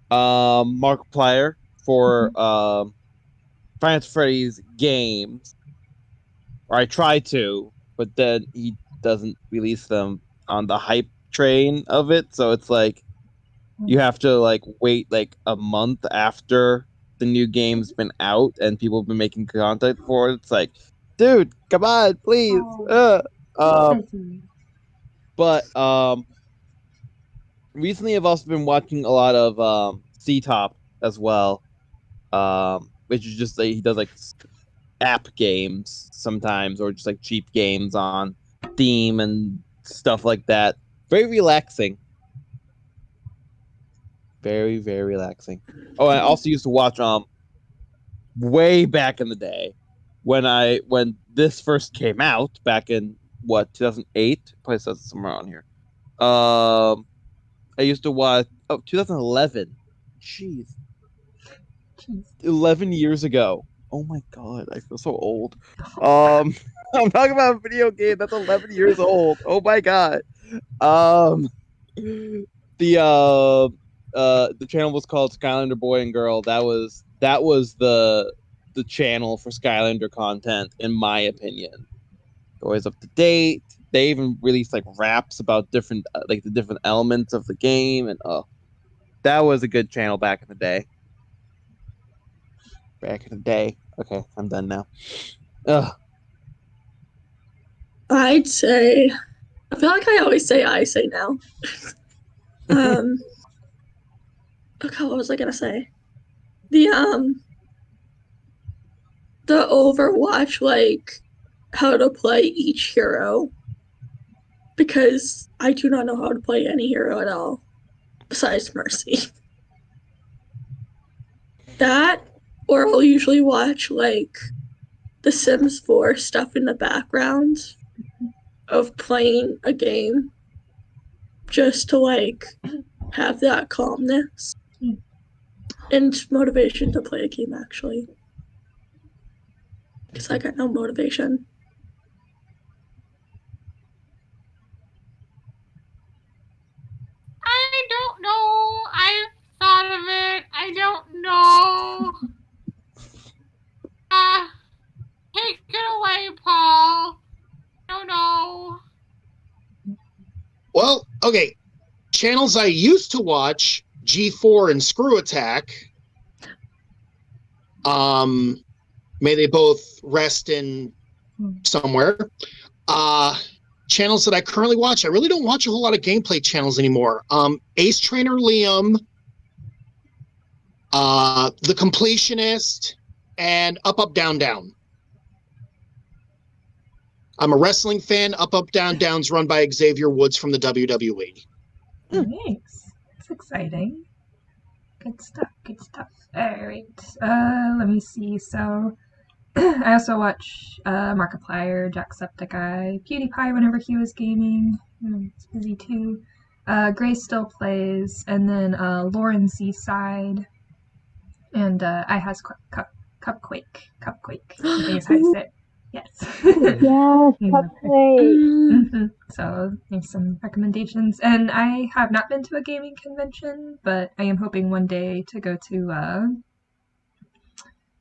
Markiplier for Final Fantasy Freddy's games, or I try to, but then he doesn't release them on the hype train of it, so it's like you have to like wait like a month after the new game's been out and people have been making content for it. It's like, dude, come on, please. But recently I've also been watching a lot of C-Top as well, which is just like he does like app games sometimes, or just like cheap games on Steam and stuff like that. Very relaxing. Very, very relaxing. Oh, I also used to watch way back in the day when this first came out back in 2008. Probably says it somewhere on here. I used to watch 2011. Jeez. 11 years ago. Oh my god, I feel so old. I'm talking about a video game that's 11 years old. Oh my god. The channel was called Skylander Boy and Girl. That was the the channel for Skylander content, in my opinion. Always up to date. They even released like raps about different like the different elements of the game, and that was a good channel back in the day. Okay, I'm done now. Ugh. I'd say, I feel like I always say now. Oh God, what was I gonna say? The Overwatch, like, how to play each hero, because I do not know how to play any hero at all besides Mercy. That, or I'll usually watch like the Sims 4 stuff in the background of playing a game just to like have that calmness and motivation to play a game, actually, because I got no motivation. I don't know. I thought of it. I don't know. Take it away, Paul. No, no. Well, okay. Channels I used to watch, G4 and Screw Attack. May they both rest in somewhere. Channels that I currently watch, I really don't watch a whole lot of gameplay channels anymore. Ace Trainer Liam, The Completionist, and Up Up Down Down. I'm a wrestling fan. Up Up Down Down's run by Xavier Woods from the WWE. Thanks. That's exciting. Good stuff. Good stuff. All right. Let me see. So, I also watch Markiplier, Jacksepticeye, PewDiePie whenever he was gaming. It's busy too. Grace still plays, and then Lauren Seaside, and I has Cupquake. Cupquake, I think is how you say it. Yes. Yes, Cupquake. So there's some recommendations, and I have not been to a gaming convention, but I am hoping one day to go to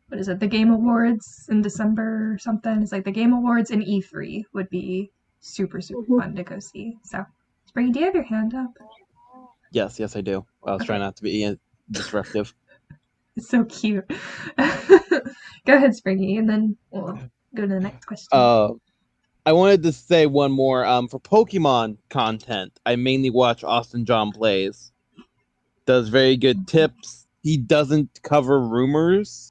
what is it? The Game Awards in December or something. It's like the Game Awards and E3 would be super fun to go see. So, Springy, do you have your hand up? Yes, I do. I was trying not to be disruptive. It's so cute. Go ahead, Springy, and then we'll go to the next question. I wanted to say one more. For Pokemon content, I mainly watch Austin John Plays. Does very good tips. He doesn't cover rumors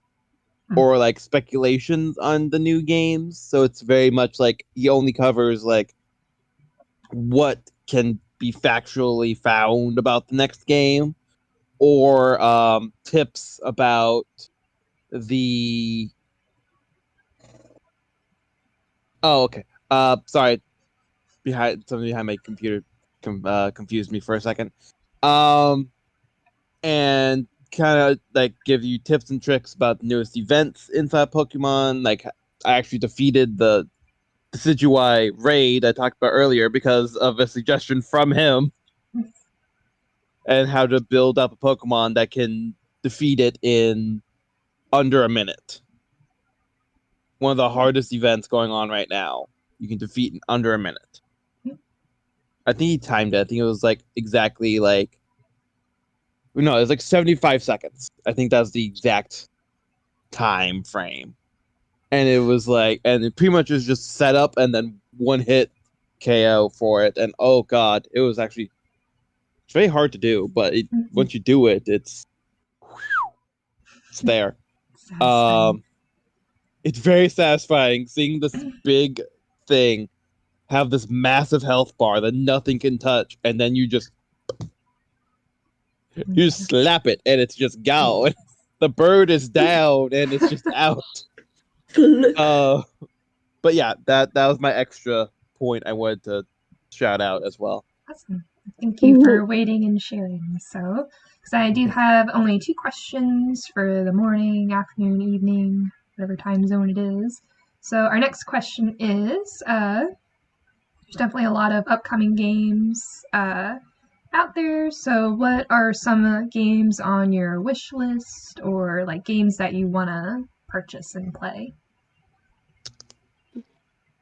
or like speculations on the new games, so it's very much like he only covers like what can be factually found about the next game, or tips about the sorry, something behind my computer confused me for a second. And kind of like give you tips and tricks about the newest events inside Pokemon. Like, I actually defeated the Decidueye raid I talked about earlier because of a suggestion from him, and how to build up a Pokemon that can defeat it in under a minute. One of the hardest events going on right now. You can defeat in under a minute. I think he timed it. I think it was like exactly like, no, it was like 75 seconds. I think that's the exact time frame. And it was like, and it pretty much was just set up and then one hit KO for it. And oh god, it was actually, it's very hard to do, but once you do it, it's there. It's very satisfying seeing this big thing have this massive health bar that nothing can touch, and then you just slap it and it's just gone. The bird is down and it's just out. But yeah, that was my extra point I wanted to shout out as well. Awesome. Thank you for waiting and sharing. So, because I do have only 2 questions for the morning, afternoon, evening, whatever time zone it is. So our next question is, there's definitely a lot of upcoming games out there. So what are some games on your wish list, or like games that you want to purchase and play?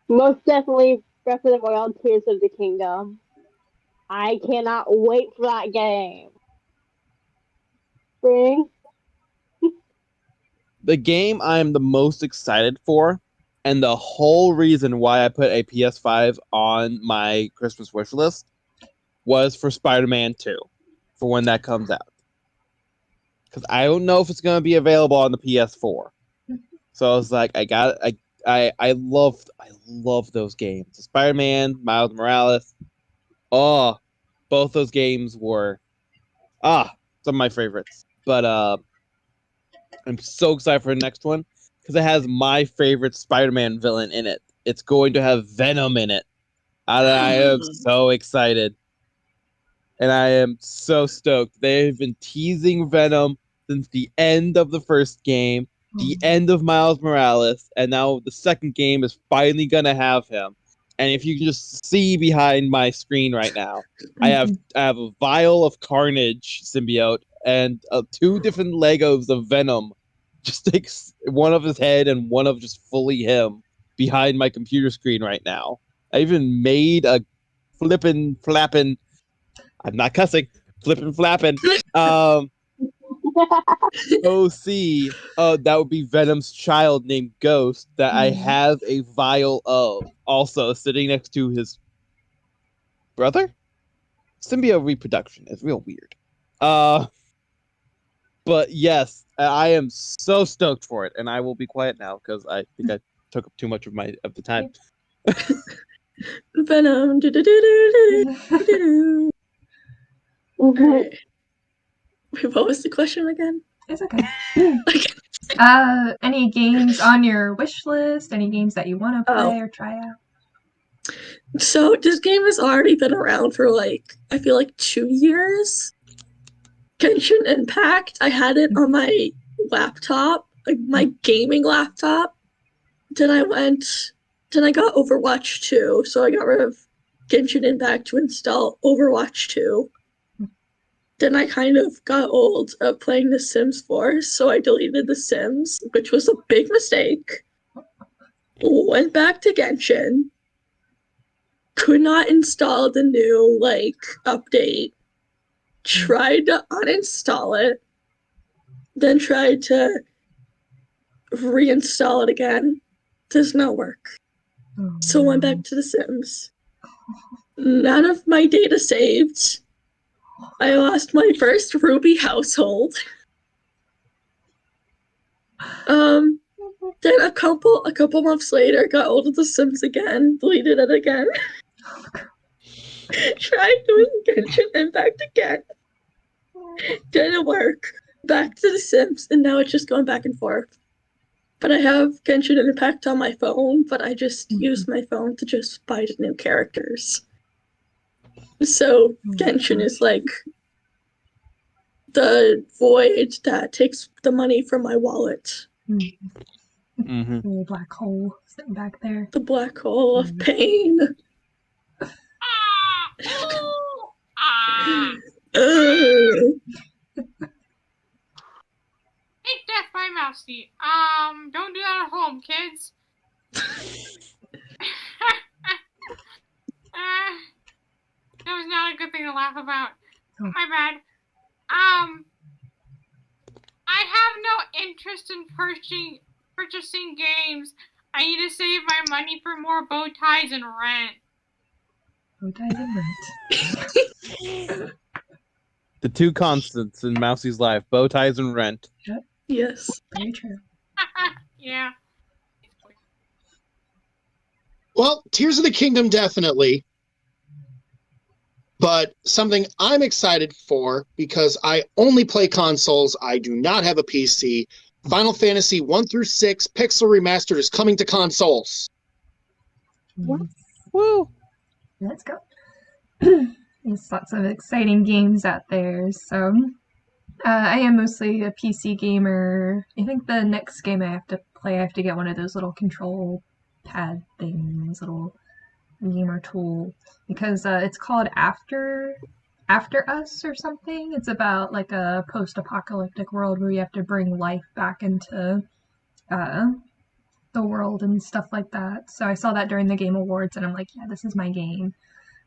Most definitely Breath of the Wild, Tears of the Kingdom. I cannot wait for that game. Spring? The game I'm the most excited for, and the whole reason why I put a PS5 on my Christmas wish list, was for Spider-Man 2, for when that comes out. Because I don't know if it's going to be available on the PS4. So I was like, I love those games. Spider-Man, Miles Morales. Oh, both those games were some of my favorites. But I'm so excited for the next one because it has my favorite Spider-Man villain in it. It's going to have Venom in it. And I am so excited. And I am so stoked. They've been teasing Venom since the end of the first game, the end of Miles Morales, and now the second game is finally going to have him. And if you can just see behind my screen right now, I have a vial of Carnage symbiote and 2 different Legos of Venom. Just takes one of his head and one of just fully him behind my computer screen right now. I even made a flappin', I'm not cussing, flippin' flappin', OC, that would be Venom's child named Ghost that I have a vial of, also sitting next to his brother? Symbiote reproduction is real weird. But yes, I am so stoked for it, and I will be quiet now because I think I took up too much of the time. Venom. Right. Wait, what was the question again? It's okay. Any games on your wish list? Any games that you want to play or try out? So this game has already been around for I feel like 2 years. Genshin Impact. I had it on my laptop, my gaming laptop. Then I got Overwatch 2, so I got rid of Genshin Impact to install Overwatch 2. Then I kind of got old of playing The Sims 4, so I deleted The Sims, which was a big mistake. Went back to Genshin. Could not install the new, update. Tried to uninstall it. Then tried to reinstall it again. Does not work. So went back to The Sims. None of my data saved. I lost my first Ruby household. Then a couple months later, got old of The Sims again, deleted it again. Tried doing Genshin Impact again. Didn't work. Back to The Sims, and now it's just going back and forth. But I have Genshin Impact on my phone, but I just use my phone to just buy the new characters. So Genshin is the void that takes the money from my wallet. Little black hole sitting back there. The black hole of pain. Take death by Mousey. Don't do that at home, kids. That was not a good thing to laugh about. My bad. I have no interest in purchasing games. I need to save my money for more bow ties and rent. Bow ties and rent. The 2 constants in Mousey's life, bow ties and rent. Yep. Yes. Very true. Yeah. Well, Tears of the Kingdom, definitely. But something I'm excited for, because I only play consoles, I do not have a PC. Final Fantasy 1 through 6 Pixel Remastered is coming to consoles. Woo! Let's go. There's lots of exciting games out there. So, I am mostly a PC gamer. I think the next game I have to play, I have to get one of those little control pad things, little gamer tool, because it's called After Us or something. It's about a post-apocalyptic world where you have to bring life back into the world and stuff like that. So I saw that during the Game Awards, and I'm like, yeah, this is my game.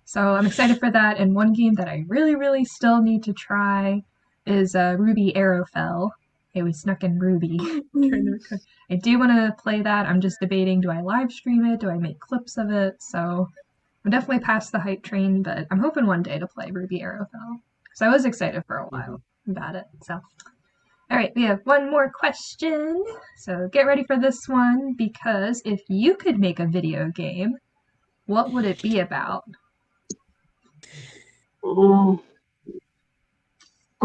So I'm excited for that. And one game that I really, really still need to try is Ruby Arrowfell. Hey, we snuck in Ruby. I do want to play that. I'm just debating, do I live stream it? Do I make clips of it? So I'm definitely past the hype train, but I'm hoping one day to play Ruby Arrowfell. So I was excited for a while about it. So, all right, we have one more question. So get ready for this one, because if you could make a video game, what would it be about?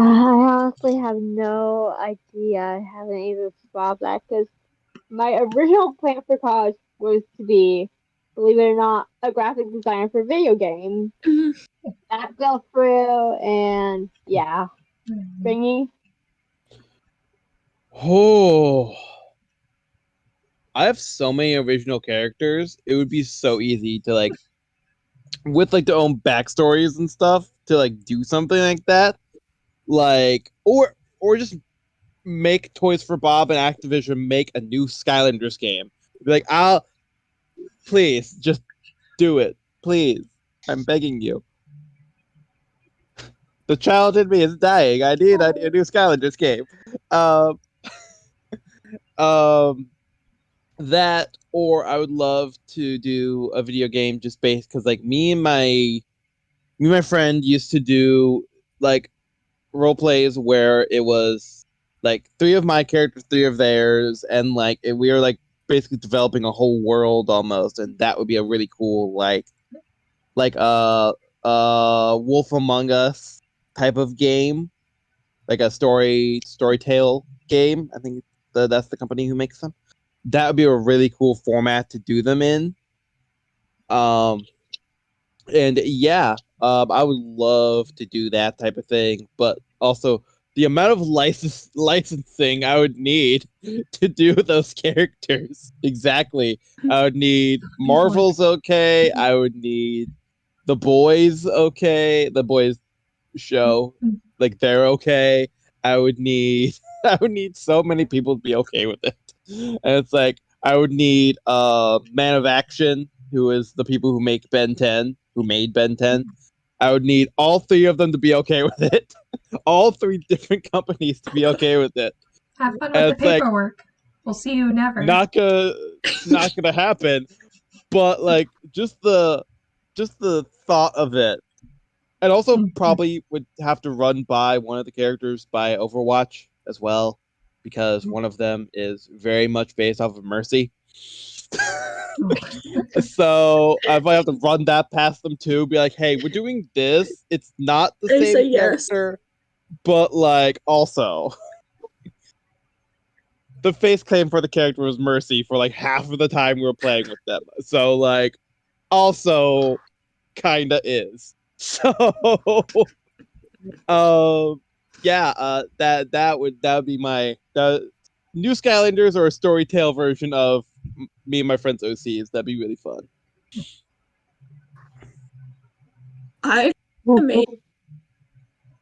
I honestly have no idea. I haven't even thought of that, because my original plan for college was to be, believe it or not, a graphic designer for video games. That fell through, and yeah. Springy? Oh, I have so many original characters. It would be so easy to like, with like their own backstories and stuff, to like do something like that. Like, or just make Toys for Bob and Activision make a new Skylanders game. Be like, please just do it, please. I'm begging you. The child in me is dying. I need a new Skylanders game. That, or I would love to do a video game just based, because like me and my friend used to do like role plays where it was like 3 of my characters, 3 of theirs, and like we were like basically developing a whole world almost, and that would be a really cool like Wolf Among Us type of game, like a storytale game. I think that's the company who makes them. That would be a really cool format to do them in. And yeah, I would love to do that type of thing, but also the amount of licensing I would need to do those characters. Exactly. I would need Marvel's okay. I would need The Boys okay. The Boys show, like they're okay. I would need so many people to be okay with it. And it's like I would need Man of Action, who is the people who make Ben 10, who made Ben 10. I would need all 3 of them to be okay with it. All 3 different companies to be okay with it. Have fun with the paperwork. Like, we'll see you never. Not gonna happen. But like just the thought of it. And also probably would have to run by one of the characters by Overwatch as well, because one of them is very much based off of Mercy. So I might have to run that past them too. Be like, hey, we're doing this. It's not the same character, but like also the face claim for the character was Mercy for like half of the time we were playing with them. So like also kinda is. So that would be my new Skylanders, or a storytale version of me and my friends OCs. That'd be really fun. I made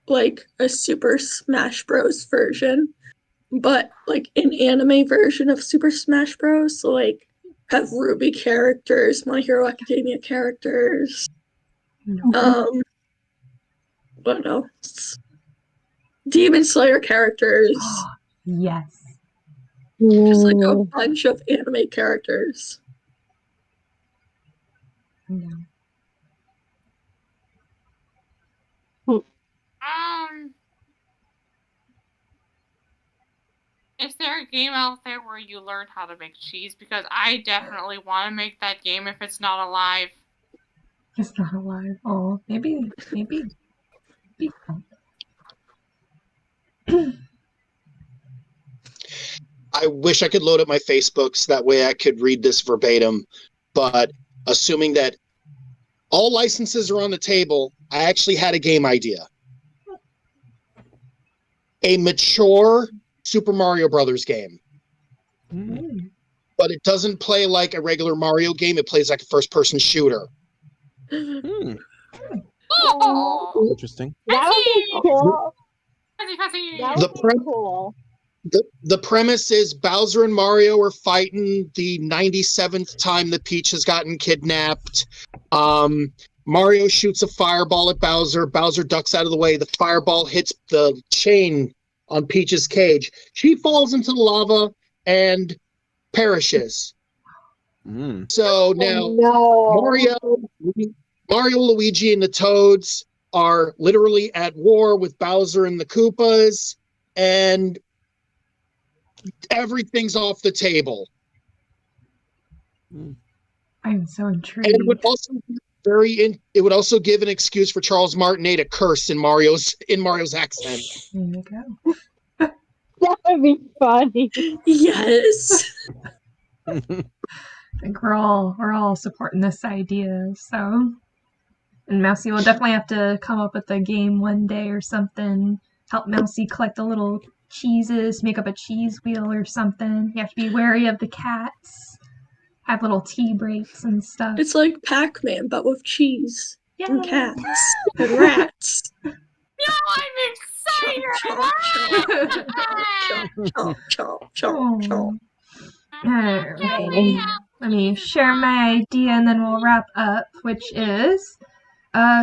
like a Super Smash Bros. Version, but like an anime version of Super Smash Bros. So like have Ruby characters, My Hero Academia characters. What else? Demon Slayer characters. Yes. Just like a bunch of anime characters. Yeah. Is there a game out there where you learn how to make cheese? Because I definitely want to make that game if it's not alive. It's not alive. Oh, maybe. I wish I could load up my Facebook so that way I could read this verbatim. But assuming that all licenses are on the table, I actually had a game idea. A mature Super Mario Brothers game. But it doesn't play like a regular Mario game. It plays like a first-person shooter. Oh, interesting. That would be cool. The The premise is Bowser and Mario are fighting the 97th time that Peach has gotten kidnapped. Mario shoots a fireball at Bowser. Bowser ducks out of the way. The fireball hits the chain on Peach's cage. She falls into the lava and perishes. So now Mario, Luigi, and the Toads are literally at war with Bowser and the Koopas, and everything's off the table. I'm so intrigued. And it would also give an excuse for Charles Martinet to curse in Mario's accent. There you go. That would be funny. Yes. I think we're all supporting this idea, so. And Mousey will definitely have to come up with a game one day or something. Help Mousey collect the little cheeses, make up a cheese wheel or something. You have to be wary of the cats. Have little tea breaks and stuff. It's like Pac-Man, but with cheese and cats and rats. No, I'm excited! Alright. Let me share my idea and then we'll wrap up, which is...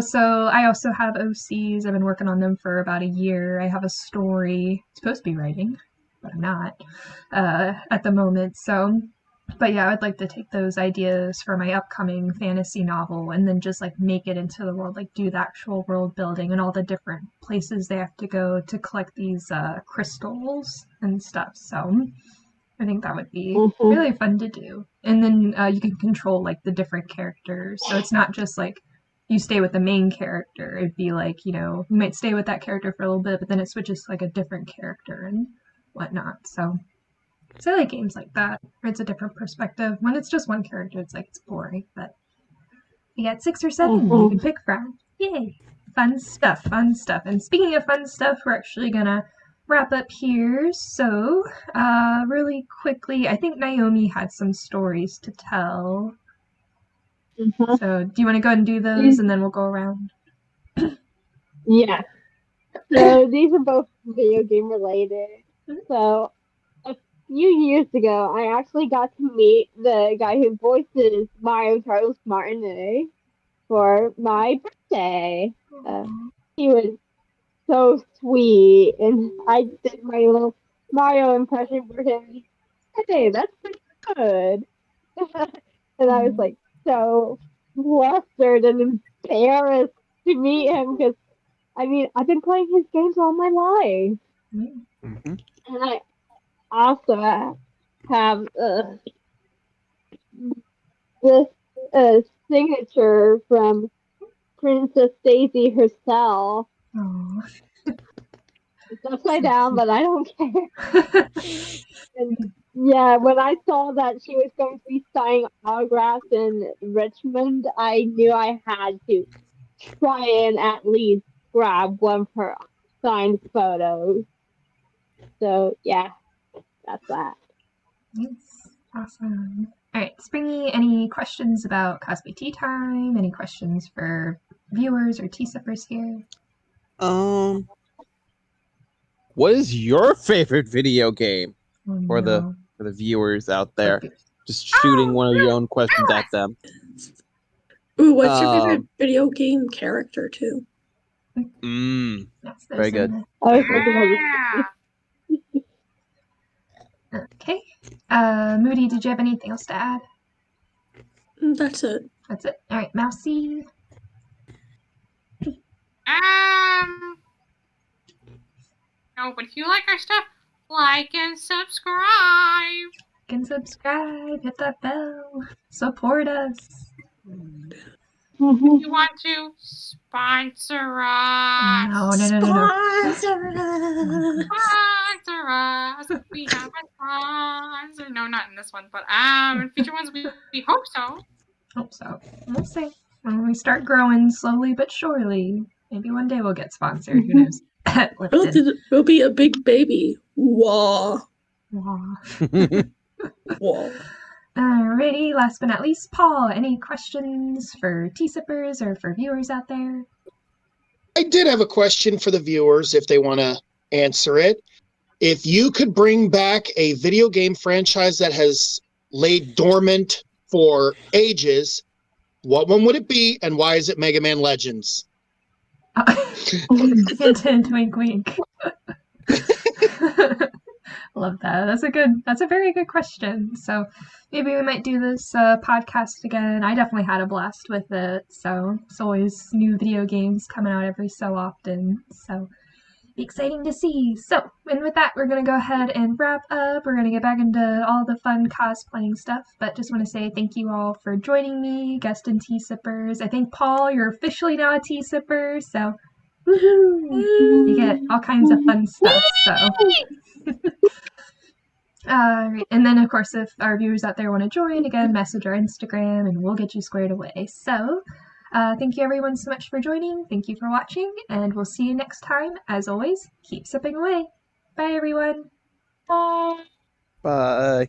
so I also have OCs. I've been working on them for about a year. I have a story I'm supposed to be writing, but I'm not at the moment. So, but yeah, I'd like to take those ideas for my upcoming fantasy novel and then just like make it into the world, like do the actual world building and all the different places they have to go to collect these crystals and stuff. So I think that would be really fun to do. And then you can control like the different characters. So it's not just like you stay with the main character. It'd be like, you might stay with that character for a little bit, but then it switches to like a different character and whatnot. So I like games like that, where it's a different perspective. When it's just one character, it's boring, but you got 6 or 7 you can pick from. Yay! Fun stuff. And speaking of fun stuff, we're actually gonna wrap up here. So, really quickly, I think Naomi had some stories to tell. So, do you want to go ahead and do those, and then we'll go around? Yeah. So these are both video game related. So a few years ago, I actually got to meet the guy who voices Mario Charles Martinet for my birthday. He was so sweet, and I did my little Mario impression for him. Hey, that's pretty good. And I was like so flustered and embarrassed to meet him because, I mean, I've been playing his games all my life. And I also have this signature from Princess Daisy herself. It's upside down, but I don't care. And yeah, when I saw that she was going to be signing autographs in Richmond, I knew I had to try and at least grab one of her signed photos. So yeah, that's that. Yes, awesome. All right, Springy, any questions about Cosplay Tea Time? Any questions for viewers or tea sippers here? What is your favorite video game for No. the viewers out there? Just shooting one of your own questions at them. Ooh, what's your favorite video game character too? That's Very good. Okay. Moody, did you have anything else to add? That's it. That's it. All right, Mousey. No, but if you like our stuff, like and subscribe. Hit that bell, support us. If you want to sponsor us. No. Sponsor us. We have a sponsor. No, not in this one, but in future ones we hope so. Hope so. We'll see. When we start growing slowly but surely, maybe one day we'll get sponsored. Who knows? We'll be a big baby. Whoa. Whoa. Alrighty, last but not least, Paul, any questions for tea sippers or for viewers out there? I did have a question for the viewers if they want to answer it. If you could bring back a video game franchise that has laid dormant for ages, what one would it be, and why is it Mega Man Legends? Hint, hint, wink, wink. Love that. That's a very good question. So maybe we might do this podcast again. I definitely had a blast with it. So it's always new video games coming out every so often. So exciting to see. So, and with that, we're going to go ahead and wrap up. We're going to get back into all the fun cosplaying stuff, but just want to say thank you all for joining me, guest and tea sippers. I think, Paul, you're officially now a tea sipper, so woohoo! You get all kinds of fun stuff, so. Right. And then, of course, if our viewers out there want to join, again, message our Instagram and we'll get you squared away. So, thank you everyone so much for joining. Thank you for watching, and we'll see you next time. As always, keep sipping away. Bye, everyone. Bye. Bye.